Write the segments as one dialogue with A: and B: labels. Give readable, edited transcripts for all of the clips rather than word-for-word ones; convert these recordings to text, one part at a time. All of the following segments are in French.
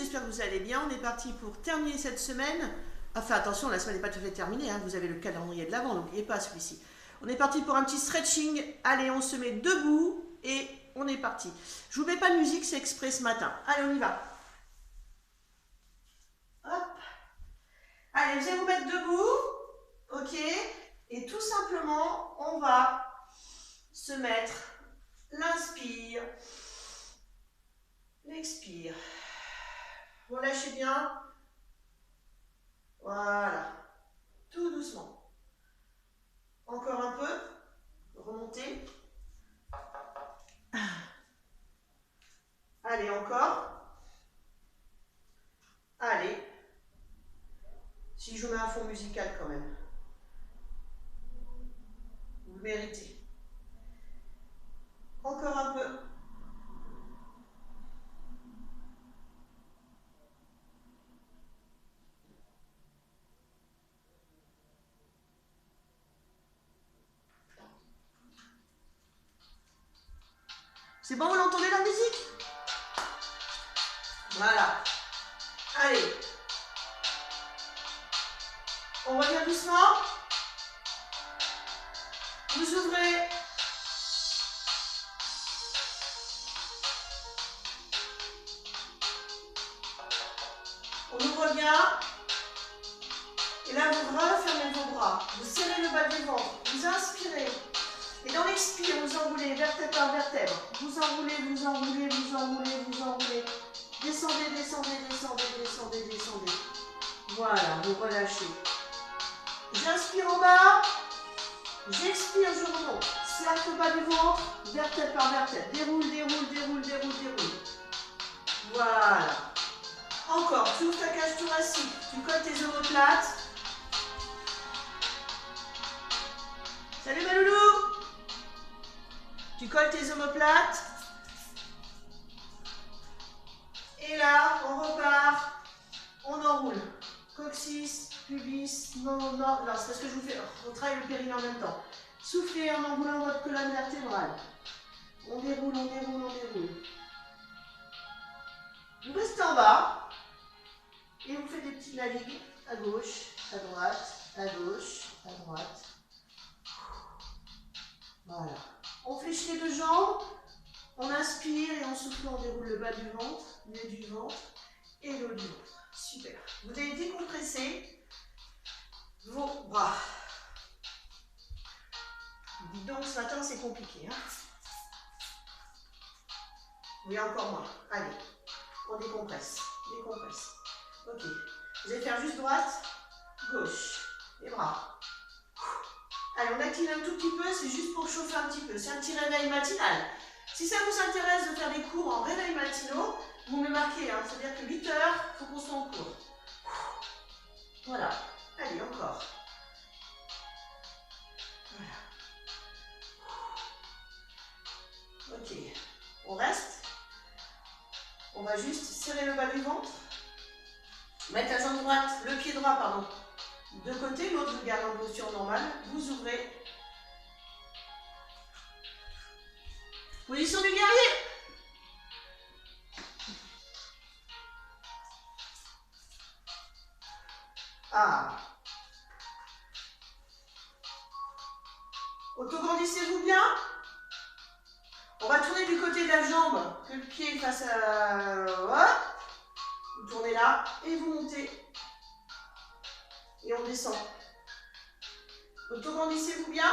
A: j'espère que vous allez bien. On est parti pour terminer cette semaine. Enfin attention, la semaine n'est pas tout à fait terminée, hein. Vous avez le calendrier de l'avant, n'oubliez pas celui-ci. On est parti pour un petit stretching. Allez, on se met debout et on est parti. Je vous mets pas de musique, c'est exprès ce matin. Allez, on y va. Hop. Allez, vous allez vous mettre debout, ok? Et tout simplement, on va se mettre l'inspire, l'expire. Relâchez bien. Voilà. Tout doucement. Encore un peu. Remontez. Allez, encore. Allez. Si je vous mets un fond musical quand même. Vous le méritez. Encore un peu. C'est bon, vous l'entendez la musique? Voilà. Allez. On revient doucement. Vous ouvrez. On ouvre bien. Et là, vous refermez vos bras. Vous serrez le bas du ventre. Vous inspirez. Et dans l'expire, vous enroulez vertèbre par vertèbre. Vous enroulez, vous enroulez, vous enroulez, vous enroulez. Descendez, descendez, descendez, descendez, descendez. Voilà, vous relâchez. J'inspire en bas. J'expire, je remonte. Cercle bas du ventre, vertèbre par vertèbre. Déroule, déroule, déroule, déroule, déroule. Voilà. Encore, tu ouvres ta cage thoracique. Tu colles tes omoplates. Salut ma loulou. Tu colles tes omoplates. Et là, on repart. On enroule. Coccyx, pubis, non, c'est parce que je vous fais. On travaille le périnée en même temps. Soufflez en enroulant votre colonne vertébrale. On déroule, on déroule, on déroule. Vous restez en bas. Et vous faites des petites navigues à gauche, à droite, à gauche, à droite. Voilà. On fléchit les deux jambes. On inspire et en soufflant, on déroule le bas du ventre, le du ventre et le haut du ventre. Super. Vous allez décompresser vos bras. Dites donc, ce matin, c'est compliqué. Hein? Oui, encore moins. Allez, on décompresse. Décompresse. Ok. Vous allez faire juste droite, gauche. Les bras. Allez, on active un tout petit peu. C'est juste pour chauffer un petit peu. C'est un petit réveil matinal. Si ça vous intéresse de faire des cours en réveil matinaux, vous me marquez. Hein, c'est-à-dire que 8 heures, il faut qu'on soit en cours. Voilà. Allez, encore. Voilà. Ok. On reste. On va juste serrer le bas du ventre. Mettre la jambe droite, le pied droit, pardon, de côté. L'autre, vous gardez en posture normale. Vous ouvrez. Position du guerrier. Ah. Autograndissez-vous bien. On va tourner du côté de la jambe, que le pied fasse à... Vous tournez là et vous montez. Et on descend. Autograndissez-vous bien.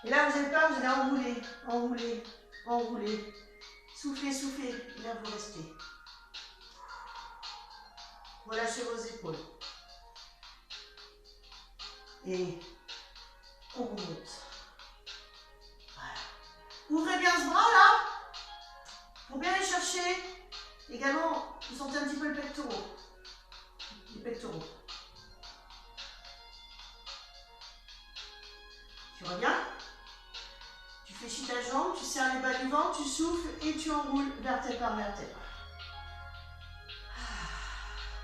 A: Et là, vous n'avez pas, vous allez enrouler, enrouler, enrouler. Soufflez, soufflez. Et là, vous restez. Relâchez vos épaules. Et on remonte. Voilà. Ouvrez bien ce bras là. Pour bien aller chercher. Également, vous sentez un petit peu le pectoral. Les pectoraux. Tu reviens. Tu fléchis ta jambe, tu serres les bas du ventre, tu souffles et tu enroules vertèbre par vertèbre.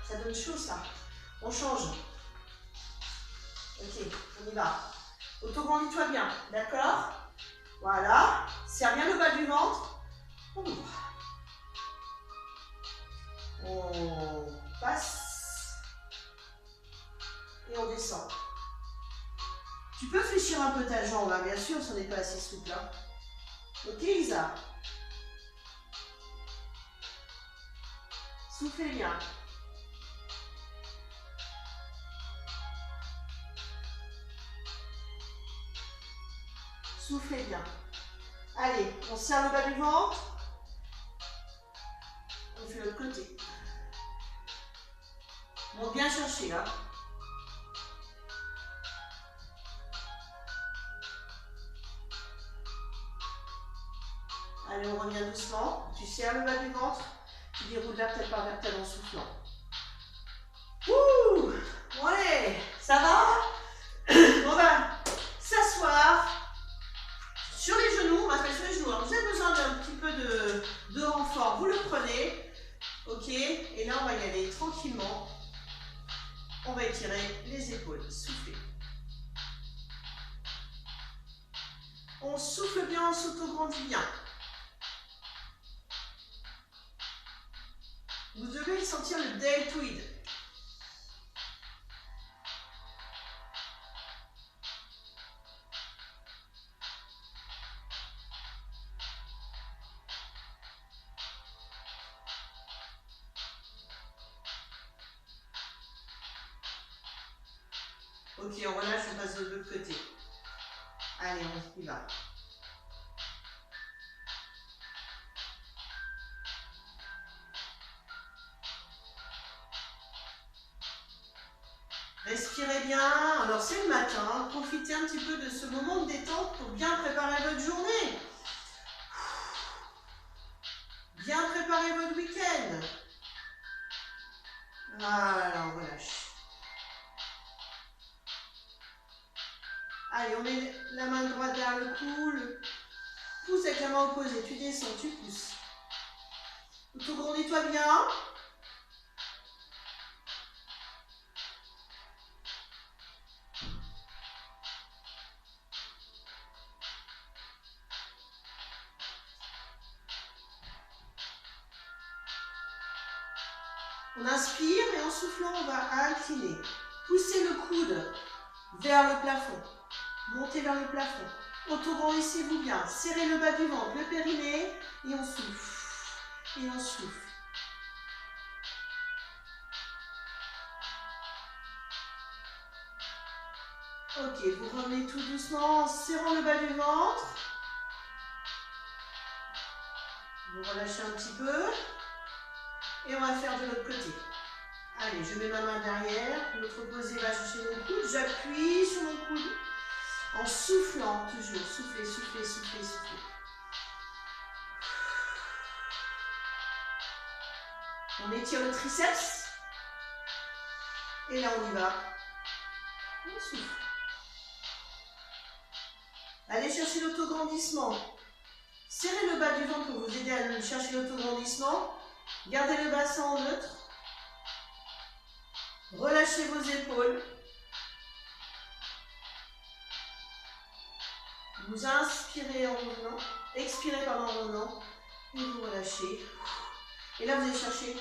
A: Ça donne chaud ça. On change. Ok, on y va. Autograndis-toi bien, d'accord? Voilà. Serre bien le bas du ventre. On ouvre. On passe. Et on descend. Tu peux fléchir un peu ta jambe, hein, bien sûr, ce n'est pas assez souple. Hein. Ok, Isa? Soufflez bien. Soufflez bien. Allez, on serre le bas du ventre. On fait l'autre côté. Bon, bien chercher, hein. Allez, on revient doucement. Tu serres le bas du ventre. Tu déroules vertèbre par vertèbre en soufflant. Ouh! Bon, allez, ça va? On va s'asseoir sur les genoux. On va se mettre sur les genoux. Alors, vous avez besoin d'un petit peu de renfort. Vous le prenez. Ok? Et là, on va y aller tranquillement. On va étirer les épaules. Soufflez. On souffle bien, on s'auto-grandit bien. Vous devez sentir le deltoïde. Ok, on relâche, on passe de l'autre côté. Allez, on y va. Respirez bien. Alors, c'est le matin. Profitez un petit peu de ce moment de détente pour bien préparer votre journée. Bien préparer votre week-end. Voilà, on relâche. Allez, on met la main droite derrière le cou, le pouce avec la main opposée. Tu descends, tu pousses. Auto-grandis-toi bien. On inspire et en soufflant, on va incliner. Poussez le coude vers le plafond. Montez vers le plafond. Auto-grandissez-vous bien. Serrez le bas du ventre, le périnée. Et on souffle. Et on souffle. Ok, vous revenez tout doucement en serrant le bas du ventre. Vous relâchez un petit peu. Et on va faire de l'autre côté. Allez, je mets ma main derrière. L'autre opposé va chercher mon coude. J'appuie sur mon coude. En soufflant, toujours. Soufflez, soufflez, soufflez, soufflez. On étire le triceps. Et là, on y va. On souffle. Allez chercher l'autograndissement. Serrez le bas du ventre pour vous aider à chercher l'autograndissement. Gardez le bassin en neutre. Relâchez vos épaules. Vous inspirez en revenant. Expirez en revenant. Et vous relâchez. Et là, vous allez chercher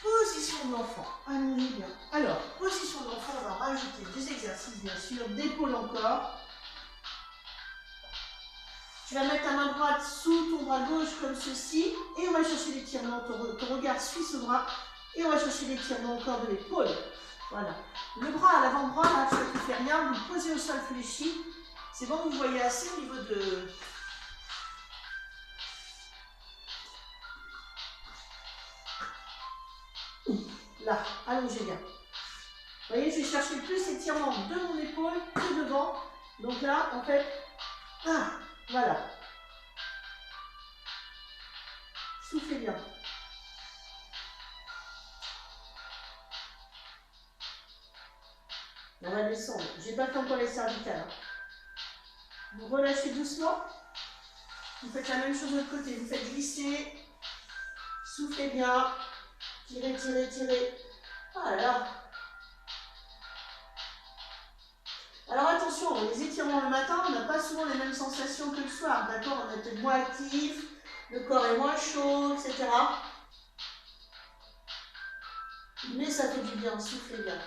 A: position de l'enfant. Allons-y bien. Alors, position de l'enfant, on va rajouter des exercices, bien sûr, d'épaule encore. Tu vas mettre ta main droite sous ton bras gauche comme ceci. Et on va chercher l'étirement. Ton regard suit ce bras. Et on va chercher l'étirement encore de l'épaule. Voilà. Le bras à l'avant-bras, là, tu ne fais rien. Vous le posez au sol fléchi. C'est bon, vous voyez assez au niveau de... Là, allongez bien. Vous voyez, je vais chercher plus l'étirement de mon épaule que devant. Donc là, en fait, voilà. Soufflez bien. On va descendre. Je n'ai pas fait encore les cervicales. Vous relâchez doucement. Vous faites la même chose de l'autre côté. Vous faites glisser. Soufflez bien. Tirez, tirez, tirez. Voilà. Alors attention, les étirements le matin, on n'a pas souvent les mêmes sensations que le soir. D'accord? On est peut-être moins actif. le corps est moins chaud, etc. Mais ça fait du bien, soufflez bien.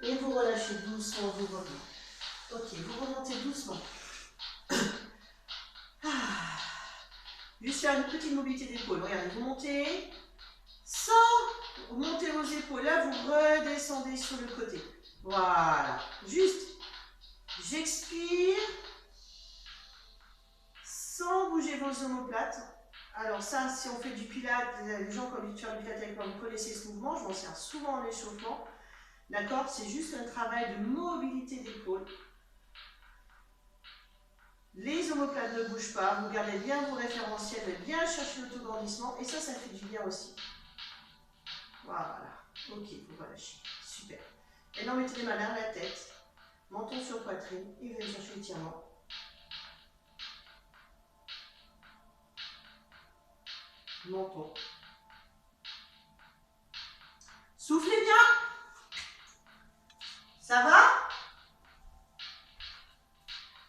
A: Et vous relâchez doucement, vous revenez. Ok, vous remontez doucement. Juste faire une petite mobilité d'épaule. Regardez, vous montez sans monter vos épaules. Là, vous redescendez sur le côté. Voilà. Juste, j'expire sans bouger vos omoplates. Alors ça, si on fait du pilates, les gens qui ont envie de faire du pilates avec moi, vous connaissez ce mouvement, je m'en sers souvent en échauffement. D'accord? C'est juste un travail de mobilité d'épaule. Les omoplates ne bougent pas, vous gardez bien vos référentiels, bien chercher l'autograndissement, et ça fait du bien aussi. Voilà. Ok, vous relâchez. Super. Maintenant, mettez les mains derrière la tête, menton sur poitrine, et vous allez chercher l'étirement. Menton. Soufflez bien. Ça va?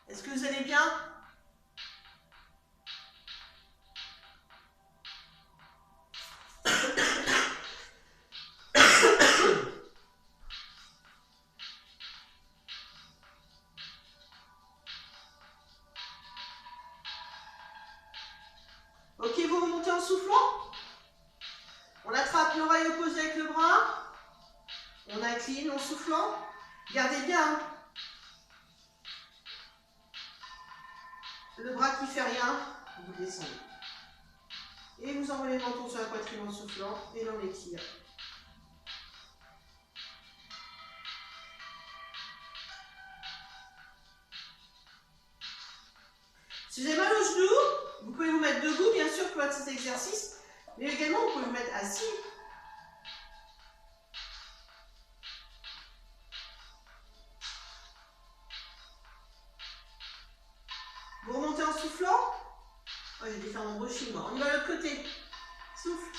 A: Est-ce que vous allez bien? Ok, vous remontez en soufflant. On attrape l'oreille opposée avec le bras. On incline en soufflant. Gardez bien. Le bras qui fait rien, vous descendez. Et vous envoyez le menton sur la poitrine en soufflant et l'on étire. Si vous avez mal aux genoux, vous pouvez vous mettre debout, bien sûr, pour cet exercice, mais également vous pouvez vous mettre assis. Vous remontez en soufflant. Oh, j'ai dû faire mon brushing, moi. On y va de l'autre côté. Souffle.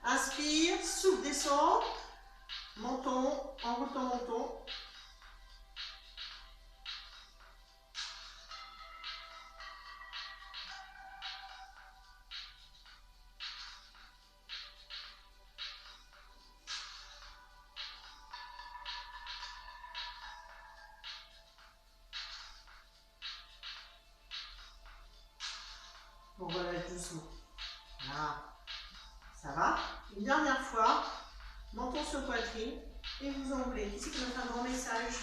A: Inspire, souffle, descend. Menton, enroule ton menton. On relâche doucement. Là. Ça va? Une dernière fois. Menton sur poitrine. Et vous enroulez. Ici, qui va faire un grand message.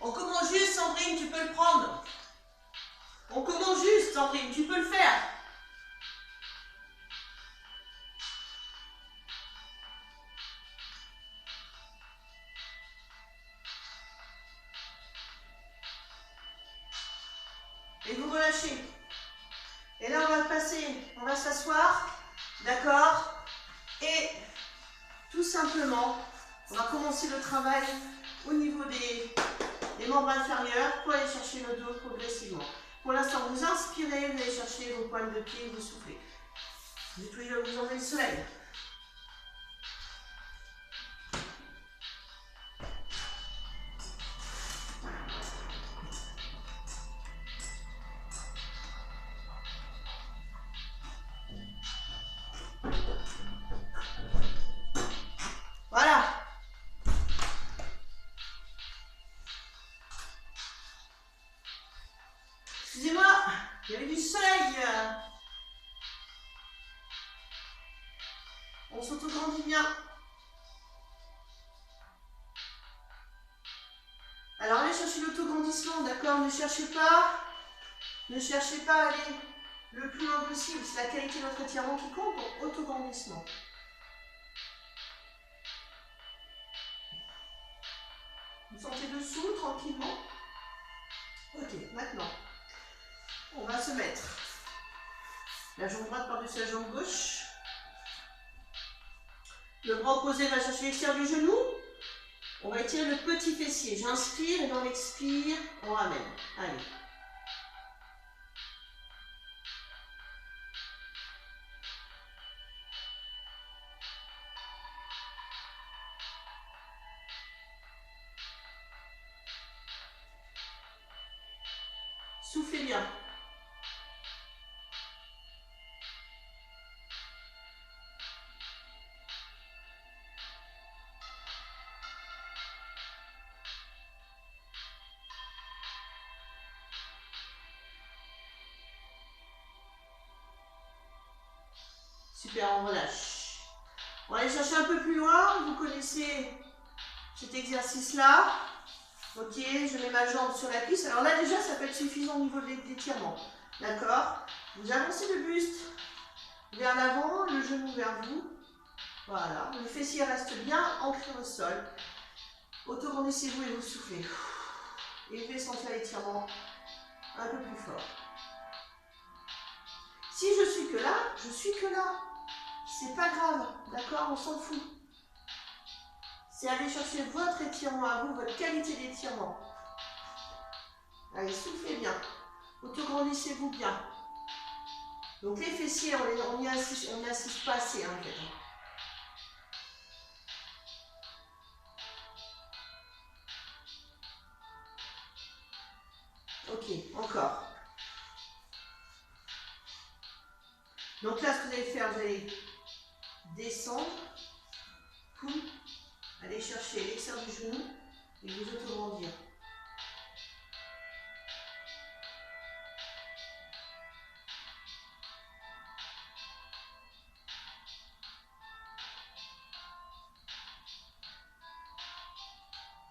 A: On commence juste, Sandrine, tu peux le prendre. On commence juste, Sandrine, tu peux le faire. Et vous relâchez. Et là, on va passer, on va s'asseoir, d'accord? Et tout simplement, on va commencer le travail au niveau des membres inférieurs pour aller chercher le dos progressivement. Pour l'instant, vous inspirez, vous allez chercher vos pointes de pied, vous soufflez. Nettoyez là où vous enlevez le soleil. Voilà. Excusez-moi, il y avait du soleil. On s'autograndit bien. Alors allez chercher l'autograndissement, d'accord? Ne cherchez pas à aller le plus loin possible. C'est la qualité de votre étirement qui compte, donc autograndissement. Vous sentez dessous tranquillement. Ok, maintenant, on va se mettre la jambe droite par-dessus la jambe gauche. Le bras opposé va chercher l'extérieur du genou. On va étirer le petit fessier. J'inspire et dans l'expire, on ramène. Allez. Soufflez bien. Super, on relâche. On va aller chercher un peu plus loin. Vous connaissez cet exercice-là. Ok, je mets ma jambe sur la cuisse. Alors là, déjà, ça peut être suffisant au niveau de l'étirement. D'accord? Vous avancez le buste vers l'avant, le genou vers vous. Voilà. Le fessier reste bien ancré au sol. Autograndissez-vous et vous soufflez. Et je vais sentir l'étirement un peu plus fort. Si je suis que là, je suis que là. C'est pas grave, d'accord? On s'en fout. C'est aller chercher votre étirement à vous, votre qualité d'étirement. Allez, soufflez bien. Autograndissez-vous bien. Donc les fessiers, on n'assiste pas assez, hein, en fait. Ok, encore. Donc là, ce que vous allez faire, vous allez descendre, poum, aller chercher l'extérieur du genou et vous autograndir.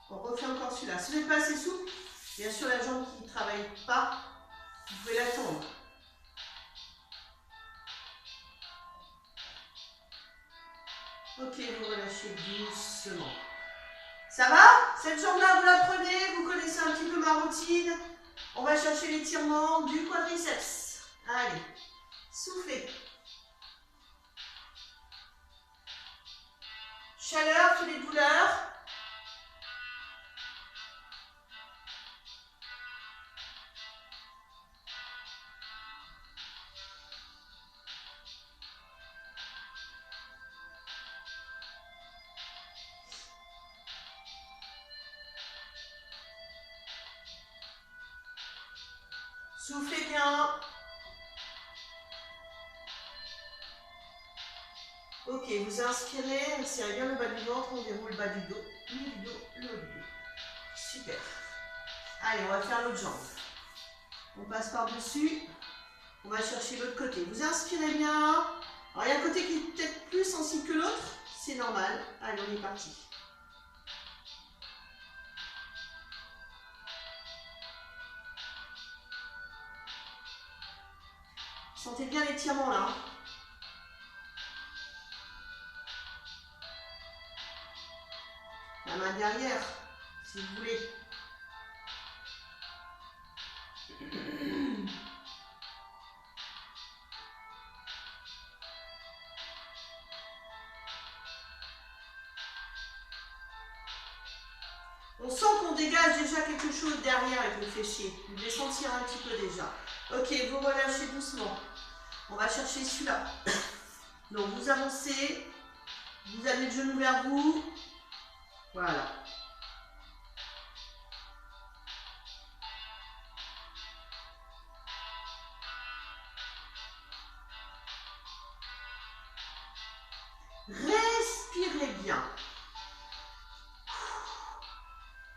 A: On refait encore celui-là. Si vous n'êtes pas assez souple, bien sûr la jambe qui ne travaille pas, vous pouvez la tendre. Ok, vous relâchez doucement. Ça va? Cette jambe-là, vous la prenez, vous connaissez un petit peu ma routine. On va chercher l'étirement du quadriceps. Allez, soufflez. Chaleur sur les douleurs. Soufflez bien. Ok, vous inspirez, vous serrez bien le bas du ventre, on déroule le bas du dos, le haut du dos, le haut du dos. Super. Allez, on va faire l'autre jambe. On passe par-dessus. On va chercher l'autre côté. Vous inspirez bien. Alors, il y a un côté qui est peut-être plus sensible que l'autre. C'est normal. Allez, on est parti. Sentez bien l'étirement là. La main derrière, si vous voulez. On sent qu'on dégage déjà quelque chose derrière avec le fessier. Vous devez sentir un petit peu déjà. Ok, vous relâchez doucement. On va chercher celui-là. Donc vous avancez. Vous amenez le genou vers vous. Voilà. Respirez bien.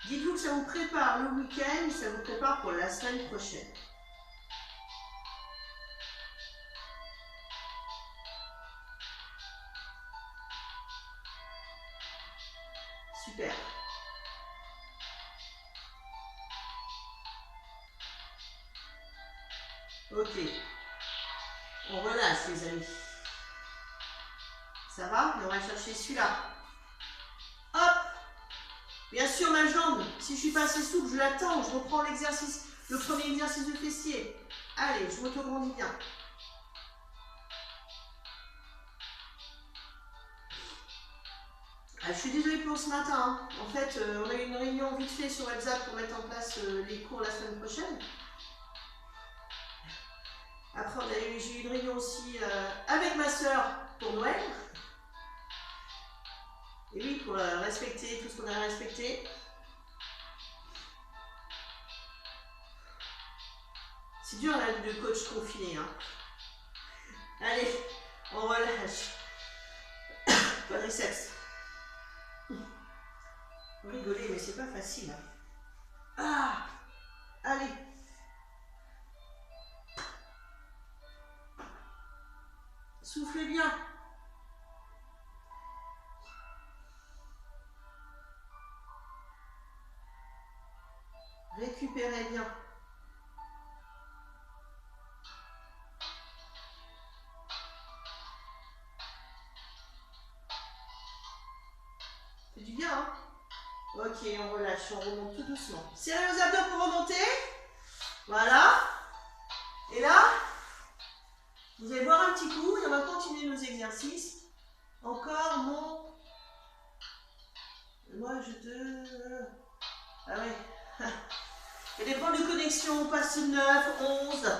A: Dites-vous que ça vous prépare le week-end, ça vous prépare pour la semaine prochaine. Super. Ok. On relâche les amis. Ça va? Et on va chercher celui-là. Hop! Bien sûr ma jambe, si je ne suis pas assez souple, je l'attends, je reprends l'exercice, le premier exercice de fessier. Allez, je m'auto-grandis bien. Ah, je suis désolée pour ce matin. Hein. En fait, on a eu une réunion vite fait sur WhatsApp pour mettre en place les cours la semaine prochaine. Après, j'ai eu une réunion aussi avec ma soeur pour Noël. Et oui, pour respecter tout ce qu'on a respecté. C'est dur là, le coach confiné. Hein. Allez, on relâche. Quadriceps. Vous rigolez, mais c'est pas facile. Ah, allez. Soufflez bien. Récupérez bien. C'est du bien, hein? Ok, on relâche, on remonte tout doucement. Serrez les abdos pour remonter. Voilà. Et là, vous allez boire un petit coup et on va continuer nos exercices. Encore mon... Moi, je te... Ah ouais. Il y a des problèmes de connexion, on passe 9, 11.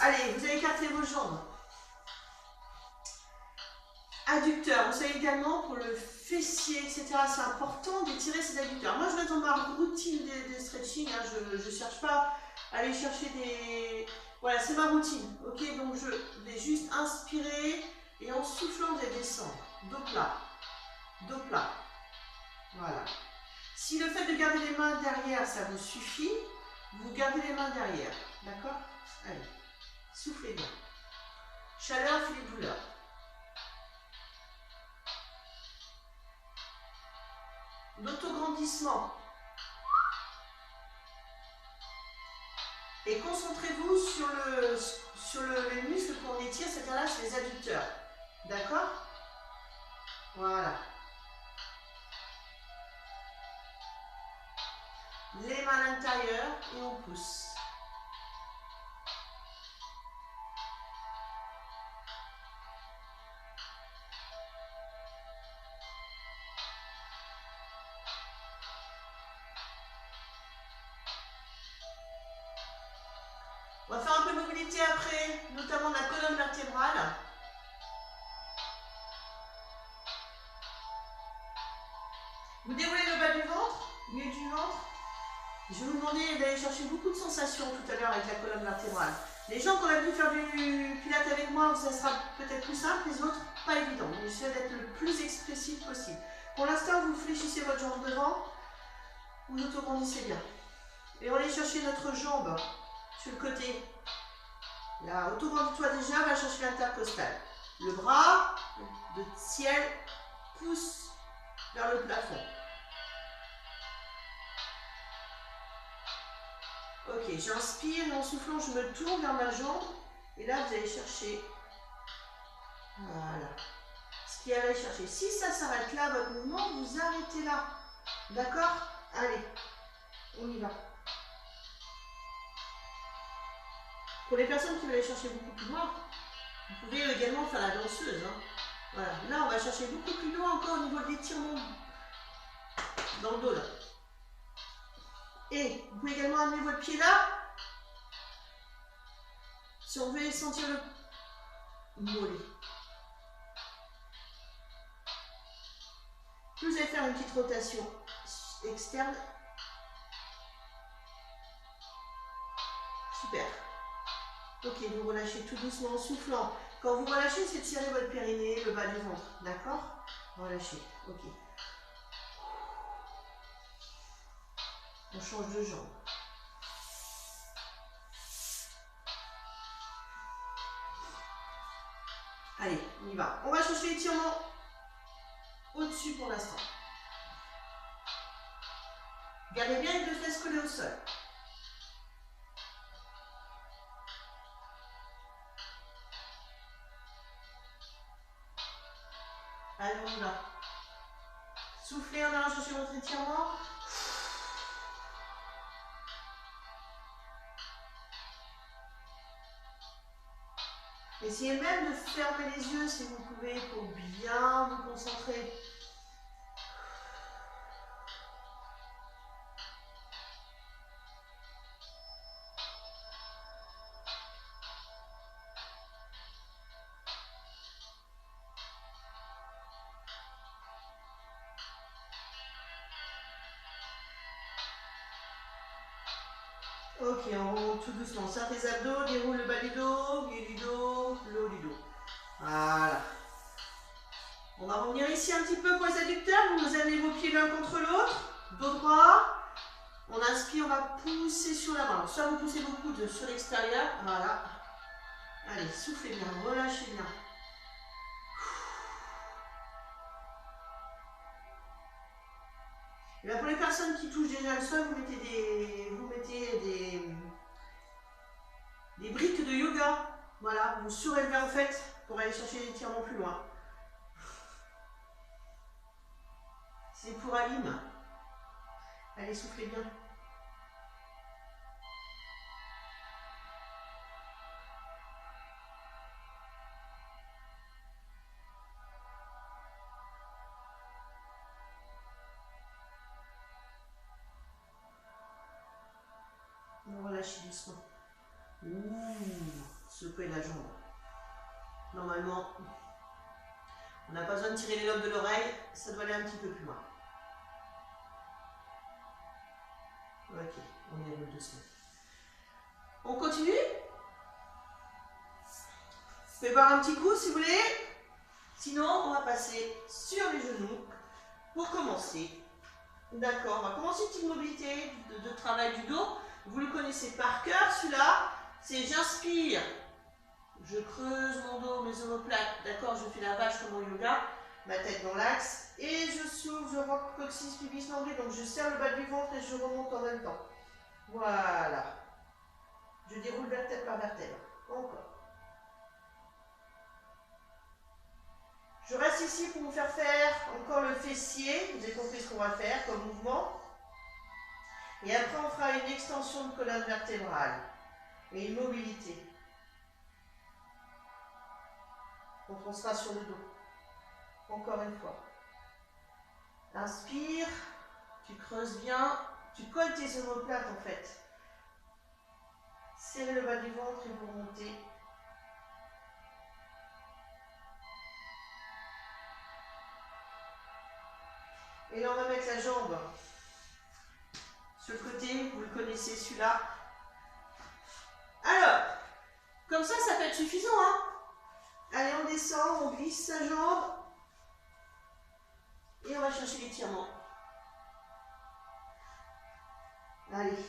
A: Allez, vous allez écarter vos jambes. Adducteurs, vous savez également pour le fessier, etc. C'est important d'étirer ses adducteurs. Moi, je vais dans ma routine de stretching. Hein, je ne cherche pas à aller chercher des... Voilà, c'est ma routine. Ok, donc je vais juste inspirer et en soufflant, je vais descendre. Dos plat. Dos plat. Voilà. Si le fait de garder les mains derrière, ça vous suffit, vous gardez les mains derrière. D'accord? Allez. Soufflez bien. Chaleur, fait les douleurs. L'autograndissement. Et concentrez-vous sur les muscles qu'on étire, c'est-à-dire là, c'est les adducteurs. D'accord? Voilà. Les mains à l'intérieur et on pousse. On va faire un peu de mobilité après, notamment de la colonne vertébrale. Vous déroulez le bas du ventre, milieu du ventre. Je vais vous demander d'aller chercher beaucoup de sensations tout à l'heure avec la colonne vertébrale. Les gens qui ont l'habitude de faire du pilates avec moi, ça sera peut-être plus simple, les autres, pas évident. Donc j'essaie d'être le plus expressif possible. Pour l'instant, vous fléchissez votre jambe devant, vous autograndissez bien. Et on va aller chercher notre jambe sur le côté. Là, autograndis-toi déjà, va chercher l'intercostale. Le bras, de ciel, pousse vers le plafond. Ok, j'inspire et en soufflant, je me tourne vers ma jambe. Et là, vous allez chercher. Voilà. Ce qui allait chercher. Si ça s'arrête là, votre mouvement, vous arrêtez là. D'accord? Allez, on y va. Pour les personnes qui veulent aller chercher beaucoup plus loin, vous pouvez également faire la danseuse. Hein. Voilà. Là, on va chercher beaucoup plus loin encore au niveau de l'étirement dans le dos. Là. Et vous pouvez également amener votre pied là. Si on veut sentir le mollet. Plus vous allez faire une petite rotation externe. Super. Ok, vous relâchez tout doucement en soufflant. Quand vous relâchez, c'est de tirer votre périnée, le bas du ventre. D'accord? Relâchez. Ok. On change de jambe. Allez, on y va. On va chercher l'étirement au-dessus pour l'instant. Gardez bien les deux fesses collées au sol. Allez, on y va. Soufflez en allant chercher votre étirement. Essayez même de fermer les yeux si vous pouvez pour bien vous concentrer. Ok, on remonte tout doucement. Serre tes abdos, déroule le bas du dos, milieu du dos, le haut du dos. Voilà. On va revenir ici un petit peu pour les adducteurs. Vous amenez vos pieds l'un contre l'autre. Dos droit. On inspire, on va pousser sur la main. Soit vous poussez vos coudes sur l'extérieur. Voilà. Allez, soufflez bien, relâchez bien. Et là, pour les personnes qui touchent déjà le sol, vous mettez des briques de yoga. Voilà, vous surélevez en fait pour aller chercher l'étirement plus loin. C'est pour Aline. Allez, soufflez bien. On relâche doucement. Secouez la jambe. Normalement, on n'a pas besoin de tirer les lobes de l'oreille, ça doit aller un petit peu plus loin. Ok, on déroule doucement. On continue? Vous pouvez boire un petit coup si vous voulez. Sinon, on va passer sur les genoux pour commencer. D'accord, on va commencer une petite mobilité de travail du dos. Vous le connaissez par cœur, celui-là. C'est j'inspire, je creuse mon dos, mes omoplates. D'accord, je fais la vache comme au yoga. Ma tête dans l'axe. Et je souffle, je rentre coccyx, pubis, nombril. Donc je serre le bas du ventre et je remonte en même temps. Voilà. Je déroule vertèbre par vertèbre. Encore. Je reste ici pour vous faire encore le fessier. Vous avez compris ce qu'on va faire comme mouvement. Et après, on fera une extension de colonne vertébrale et une mobilité. Donc, on sera sur le dos. Encore une fois. Inspire. Tu creuses bien. Tu colles tes omoplates en fait. Serrez le bas du ventre et vous remontez. Et là, on va mettre la jambe sur le côté. Vous le connaissez, celui-là. Alors, comme ça peut être suffisant, hein. Allez, on descend, on glisse sa jambe. Et on va chercher l'étirement. Allez.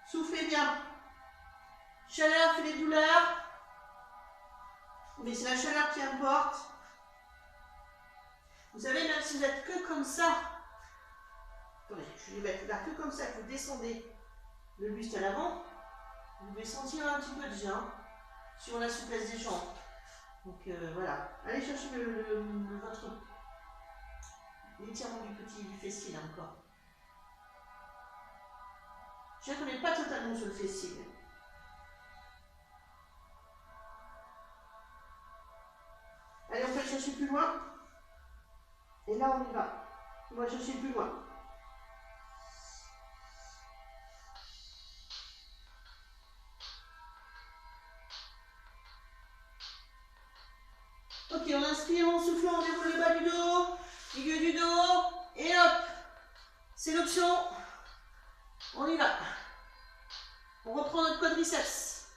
A: Soufflez bien. Chaleur fait les douleurs. Mais c'est la chaleur qui importe. Vous savez, même si vous êtes que comme ça. Attendez, je vais mettre là que comme ça, que vous descendez le buste à l'avant. Vous devez sentir un petit peu déjà hein, sur la souplesse des jambes. Donc voilà. Allez chercher votre l'étirement du fessier là encore. Je ne connais pas totalement sur le fessier. Allez, on peut le chercher plus loin. Et là, on y va. On va chercher plus loin. Ok, on inspire, on souffle, on déroule le bas du dos, milieu du dos, et hop. C'est l'option. On y va. On reprend notre quadriceps.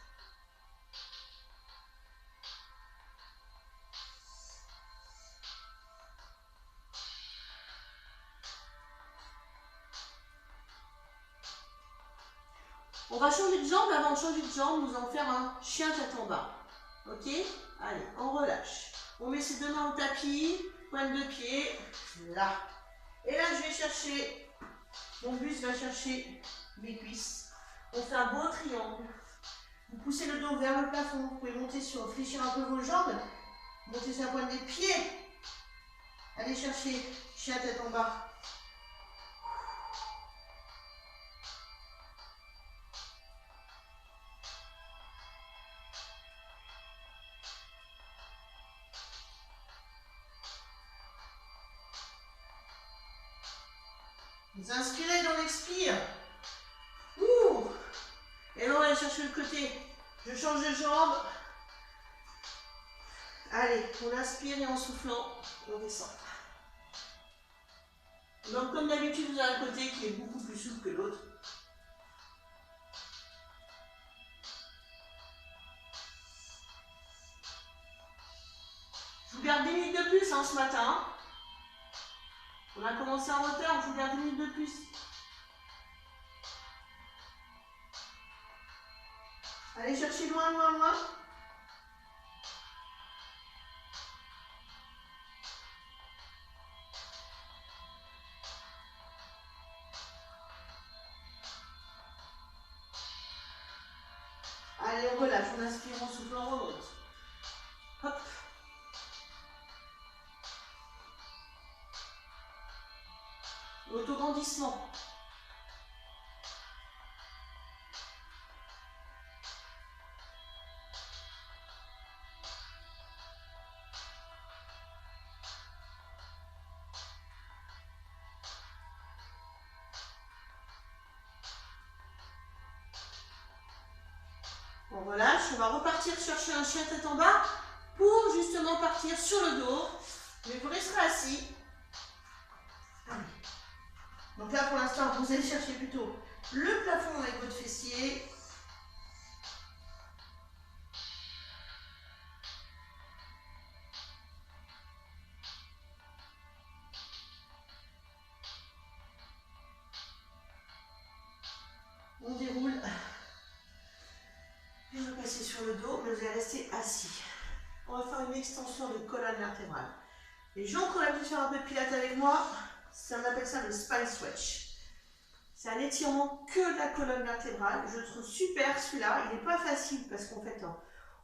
A: On va changer de jambe. Avant de changer de jambe, nous allons faire un chien tête en bas. Ok? Allez, on relâche. On met ses deux mains au tapis, pointe de pied, là. Et là, je vais chercher, mon buste va chercher mes cuisses. On fait un beau triangle. Vous poussez le dos vers le plafond. Vous pouvez monter sur, fléchir un peu vos jambes. Montez sur la pointe des pieds. Allez chercher chien tête en bas. Vous inspirez dans l'expire. Ouh. Et là, on va aller chercher le côté. Je change de jambe. Allez, on inspire et en soufflant, on descend. Donc comme d'habitude, vous avez un côté qui est beaucoup plus souple que l'autre. Je vous garde 10 minutes de plus hein, ce matin. On a commencé en retard, je vous garde 10 minutes de plus. Allez chercher loin, loin, loin. Allez, on relâche, on inspire, on souffle, on remonte. Hop. Autograndissement. On relâche, on va repartir chercher un chien tête en bas pour justement partir sur le dos. Mais vous resterez assis. Allez. Donc là pour l'instant vous allez chercher plutôt le plafond avec votre fessier. On déroule. Et je vais passer sur le dos, mais vous allez rester assis. On va faire une extension de colonne vertébrale. Les gens qui ont l'habitude de faire un peu de pilates avec moi, on appelle ça le spine stretch. C'est un étirement que de la colonne vertébrale. Je le trouve super celui-là. Il n'est pas facile parce qu'en fait,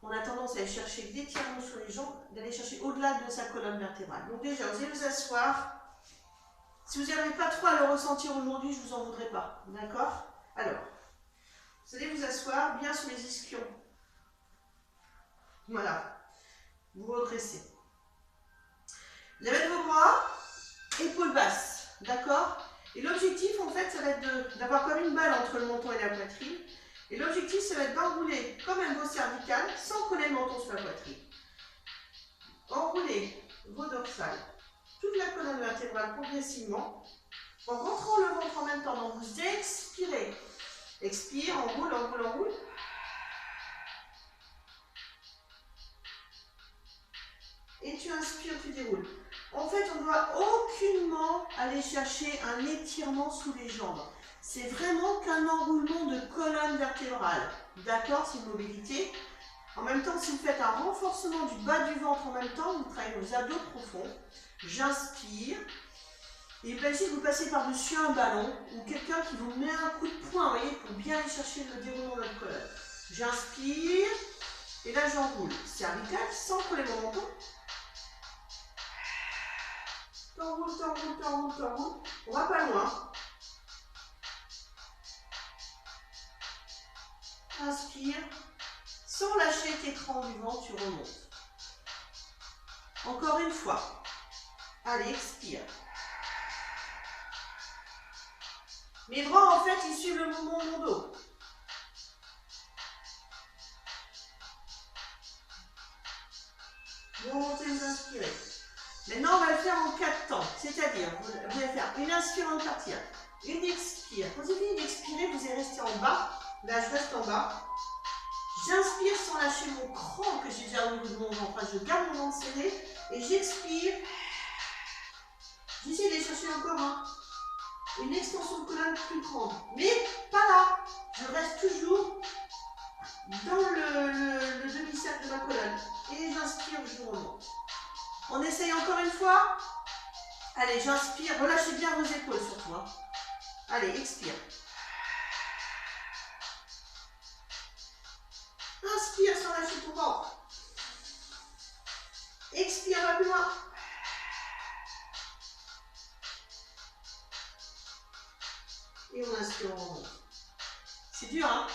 A: on a tendance à aller chercher des étirements sur les jambes, d'aller chercher au-delà de sa colonne vertébrale. Donc déjà, vous allez vous asseoir. Si vous n'arrivez pas trop à le ressentir aujourd'hui, je ne vous en voudrais pas. D'accord? Alors, vous allez vous asseoir bien sur les ischions. Voilà. Vous redressez. Vous allez mettre vos bras, épaules basses. D'accord? Et l'objectif, en fait, ça va être d'avoir comme une balle entre le menton et la poitrine. Et l'objectif, ça va être d'enrouler comme un dos cervical sans coller le menton sur la poitrine. Enroulez vos dorsales, toute la colonne vertébrale progressivement, en rentrant le ventre en même temps. Donc vous expirez. Expire, enroule, enroule, enroule. Et tu inspires, tu déroules. En fait, on ne doit aucunement aller chercher un étirement sous les jambes. C'est vraiment qu'un enroulement de colonne vertébrale. D'accord? C'est une mobilité. En même temps, si vous faites un renforcement du bas du ventre en même temps, vous travaillez vos abdos profonds. J'inspire. Et imaginez que vous passez par-dessus un ballon ou quelqu'un qui vous met un coup de poing, vous voyez, pour bien aller chercher le déroulement de votre colonne. J'inspire. Et là, j'enroule. Cervical, sans coller mon menton. T'enroules, t'enroules, t'enroules, t'enroules. On va pas loin. Inspire. Sans lâcher tes crans du ventre, tu remontes. Encore une fois. Allez, expire. Mes bras, en fait, ils suivent le mouvement de mon dos. Vous remontez, vous inspirez. Maintenant, on va le faire en 4 temps. C'est-à-dire, vous allez faire une inspire en partir, une expire. Quand vous avez fini d'expirer, vous allez rester en bas. Là, je reste en bas. J'inspire sans lâcher mon cran que j'ai déjà au niveau de mon ventre. Je garde mon ventre serré et j'expire. J'essaie d'aller chercher encore une extension de colonne plus grande. Mais pas là. Je reste toujours dans le demi-cercle de ma colonne. Et j'inspire, je remonte. On essaye encore une fois. Allez, j'inspire. Relâchez bien vos épaules surtout. Hein. Allez, expire. Inspire sans lâcher ton ventre. Expire, va plus loin. Et on inspire, on remonte. C'est dur, hein?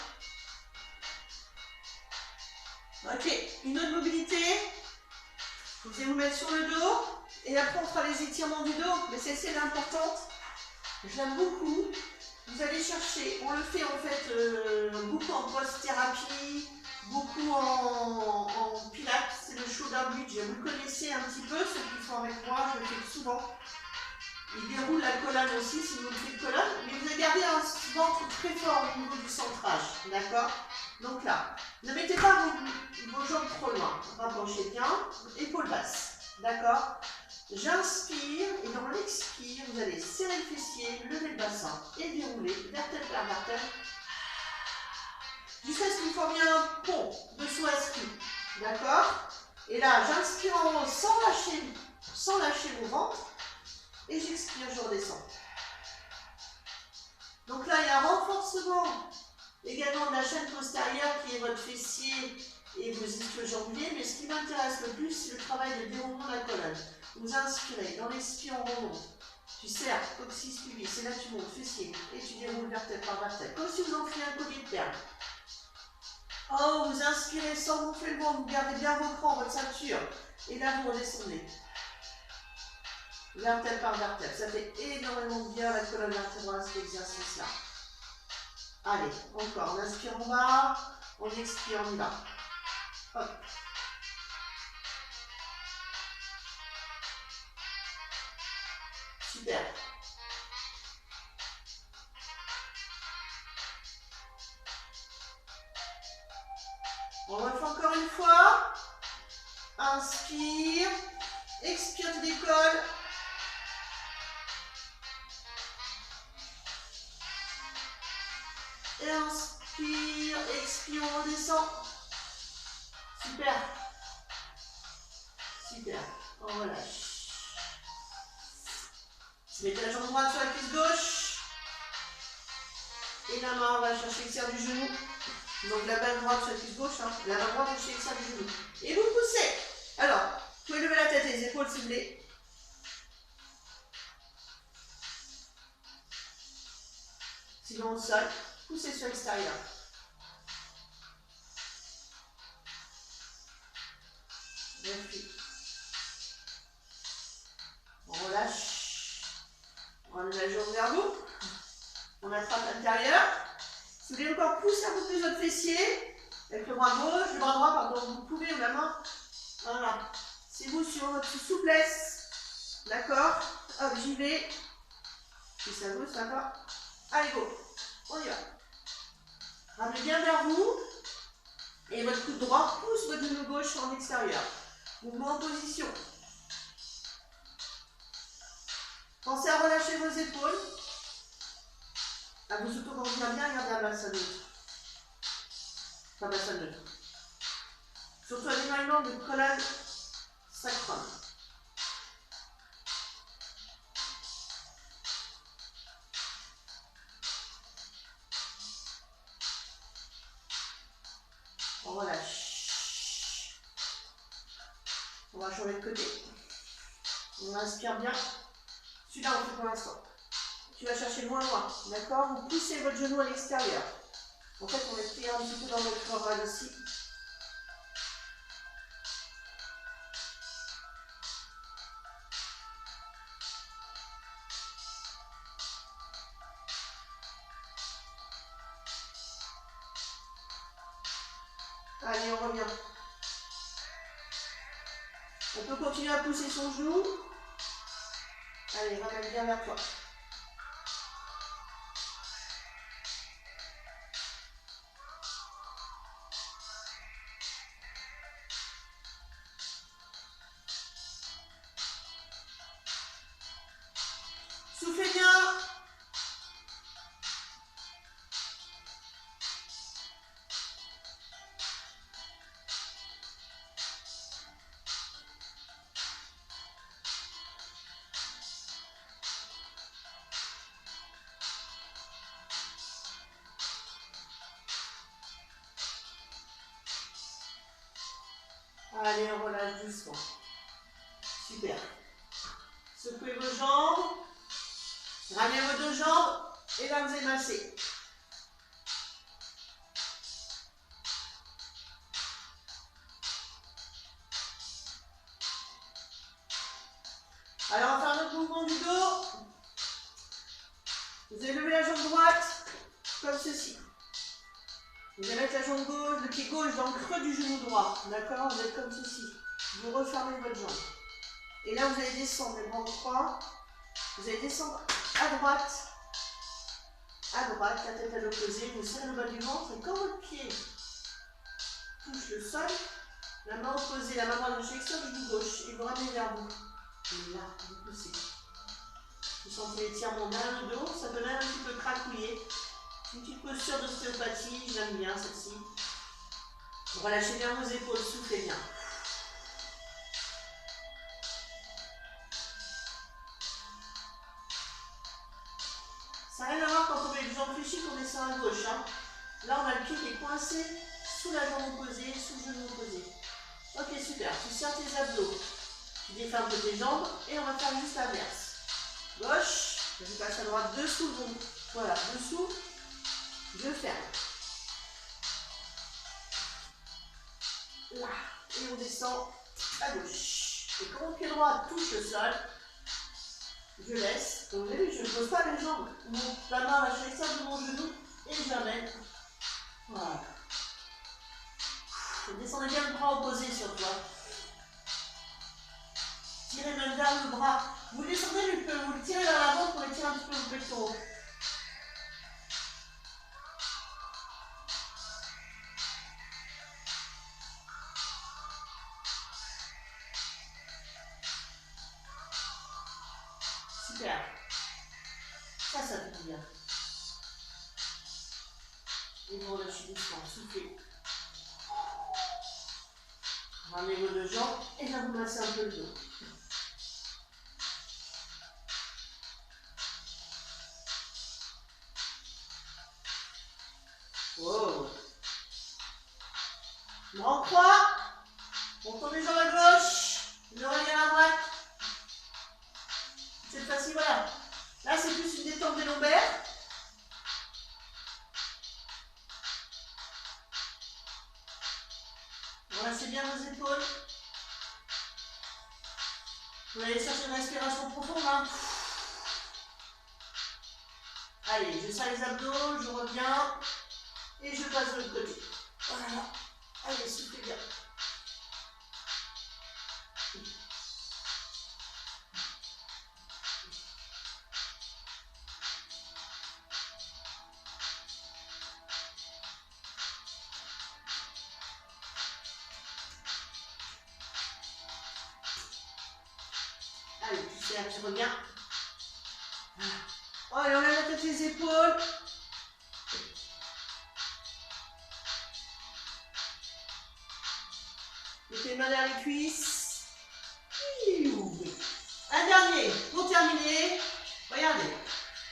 A: Ok, une autre mobilité. Vous allez vous mettre sur le dos. Et après, on fera les étirements du dos. Mais celle-ci, elle est importante. Je l'aime beaucoup. Vous allez chercher. On le fait en fait beaucoup en post-thérapie. Beaucoup en pilates, c'est le shoulder bridge. Vous le connaissez un petit peu, ceux qui font avec moi, je le fais souvent. Il déroule la colonne aussi, si vous faites colonne, mais vous allez garder un ventre très fort au niveau du centrage, d'accord? Donc là, ne mettez pas vos jambes trop loin, rapprochez bien, épaules basses, d'accord? J'inspire, et dans l'expire, vous allez serrer le fessier, lever le bassin, et dérouler, vertèbre par vertèbre, jusqu'à ce que vous formiez un pont de sous-assis, d'accord? Et là, j'inspire en haut sans lâcher mon ventre, et j'expire, je redescends. Donc là, il y a un renforcement également de la chaîne postérieure qui est votre fessier et vos ischio-jambiers, mais ce qui m'intéresse le plus, c'est le travail de déroulement de la colonne. Vous inspirez, dans l'expire, on remonte. Tu serres, coccyx pubis, c'est là que tu montes, fessier, et tu déroules vertèbre par vertèbre, comme si vous enfliez un collier de perles. Oh, vous inspirez sans gonfler le ventre, vous gardez bien vos crans, votre ceinture, et là, vous redescendez. Vertèbre par vertèbre, ça fait énormément de bien la colonne vertébrale, cet exercice-là. Allez, encore, on inspire en bas, on expire, on y va. Hop. Super. On refait encore une fois. Inspire, expire, tu décolles. Et inspire, expire, on redescend. Super. Super. On relâche. Mettez la jambe droite sur la cuisse gauche. Et la main, on va chercher l'extérieur du genou. Donc la main droite sur la cuisse gauche, hein. La main droite chercher l'extérieur du genou. Et vous poussez. Alors, vous pouvez lever la tête et les épaules ciblées. Sinon au sol, poussez sur l'extérieur. Respire. On relâche. On ramène la jambe vers vous. On attrape l'intérieur. Si vous voulez encore pousser un peu plus votre fessier, avec le bras gauche, le bras droit, pardon, vous pouvez, ou la main. Voilà. C'est vous sur votre souplesse. D'accord? Hop, j'y vais. Si ça vous, ça va. Allez, go. On y va. Ramenez bien vers vous. Et votre coude droit pousse votre genou gauche en extérieur. Mouvement en position. Pensez à relâcher vos épaules. À vous auto-conduire bien, regardez la bassin neutre. Pas bassin neutre. Surtout un éloignement de colonne sacrum. On relâche. On va changer de côté. On inspire bien. Celui-là, on fait pour l'instant. Tu vas chercher loin, d'accord? Vous poussez votre genou à l'extérieur. En fait, on est pris un petit peu dans votre chorale aussi. Allez, on revient. On peut continuer à pousser son genou. Allez, ramène bien vers toi. Soufflez bien. Allez, on relâche doucement. Super. Secouez vos jambes. Ramenez vos deux jambes. Et là, vous émassez. Alors, on va faire notre mouvement du dos. Vous allez lever la jambe droite, comme ceci. Vous allez mettre la jambe gauche, le pied gauche dans le creux du genou droit. D'accord? Vous êtes comme ceci. Vous refermez votre jambe. Et là, vous allez descendre les bras en croix. Vous allez descendre à droite, la tête à l'opposé, vous serrez le bas du ventre et quand votre pied touche le sol, la main opposée, la main droite, je flexion le genou gauche et vous ramenez vers vous. Et là, vous poussez. Vous sentez l'étirement derrière le dos, ça peut même un petit peu cracouiller. Une petite posture d'ostéopathie, j'aime bien celle-ci. Relâchez bien vos épaules, soufflez bien. Ça n'a rien à voir quand on met le jambe fléchie qu'on descend à gauche. Hein. Là, on a le pied qui est coincé sous la jambe opposée, sous le genou opposé. Ok, super. Tu serres tes abdos. Tu défais un peu tes jambes et on va faire juste l'inverse. Gauche, je passe à droite, dessous le ventre. Voilà, dessous, je ferme. Là, et on descend à gauche. Et quand mon pied droit touche le sol, je laisse. Comme vous avez vu, je ne pose pas les jambes. La main à l'extérieur de mon genou et j'amène. Voilà. Descendez bien le bras opposé sur toi. Tirez même vers le bras. Vous le descendez, vous le tirez vers l'avant pour étirer un petit peu vos pectoraux. Super. Ça fait du bien. Et vous relâchez doucement, soufflez. Ramenez vos deux jambes et là vous massez un peu le dos. Wow. Grand croix. On tourne les jambes à gauche. L'oreille à la droite. Cette fois-ci, voilà. Là, c'est plus une détente des lombaires. Relâchez bien vos épaules. Vous allez chercher une respiration profonde. Hein. Allez, je serre les abdos, je reviens. Et je passe de l'autre côté. Voilà. Allez, soufflez bien. Allez, tu serres, tu reviens. Oh, et on lève la tête les épaules. Mettez les mains derrière les cuisses. Un dernier, pour terminer. Regardez,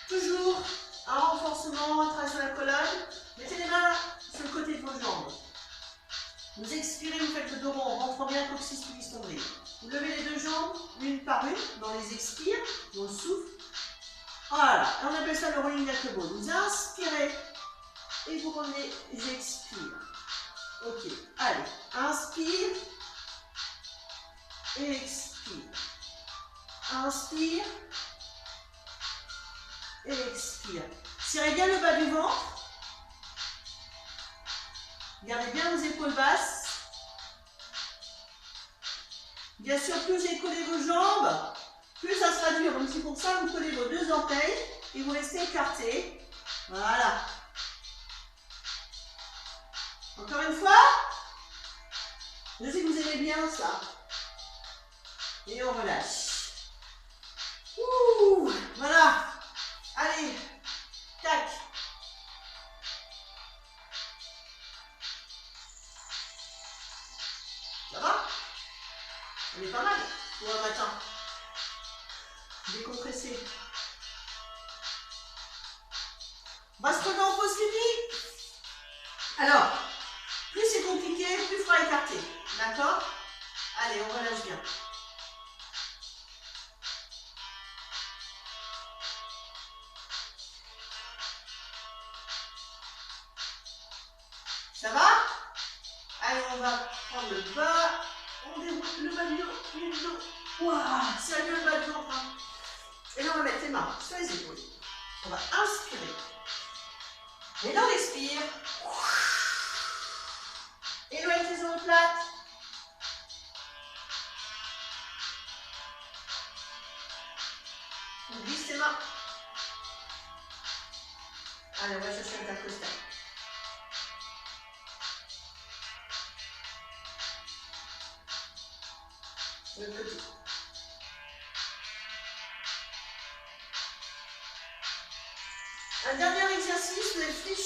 A: toujours un renforcement, un travail sur la colonne. Mettez les mains sur le côté de vos jambes. Vous expirez, vous faites le dos rond, on rentre bien coccyx, cuisse nombril. Vous levez les deux jambes, une par une, dans les expires, dans le souffle. Voilà, et on appelle ça le rolling knuckleball. Vous inspirez et vous revenez, j'expire. Ok, allez, inspire et expire. Inspire et expire. Serrez bien le bas du ventre. Gardez bien vos épaules basses. Bien sûr, plus vous allez coller vos jambes, plus ça sera dur. Donc c'est pour ça que vous collez vos deux orteils et vous restez écartés. Voilà. Encore une fois. Je sais que vous aimez bien ça. Et on relâche. Ouh, voilà. Allez. Tac. Ça va? On est pas mal pour un matin. Décompresser. On va se remettre en pause pipi. Alors, plus c'est compliqué, plus il faudra écarter. D'accord? Allez, on relâche bien. Ça va? Allez, on va prendre le bas. On déroule le bas du dos, le dos. Waouh, c'est bien le bas du ventre. Hein. Et là, on va mettre les mains sur les épaules. On va inspirer. Et là, on expire. Éloigne tes omoplates. On glisse les mains. Allez, on va chercher l'intercostal. De l'autre côté. Un dernier exercice, les fléchis.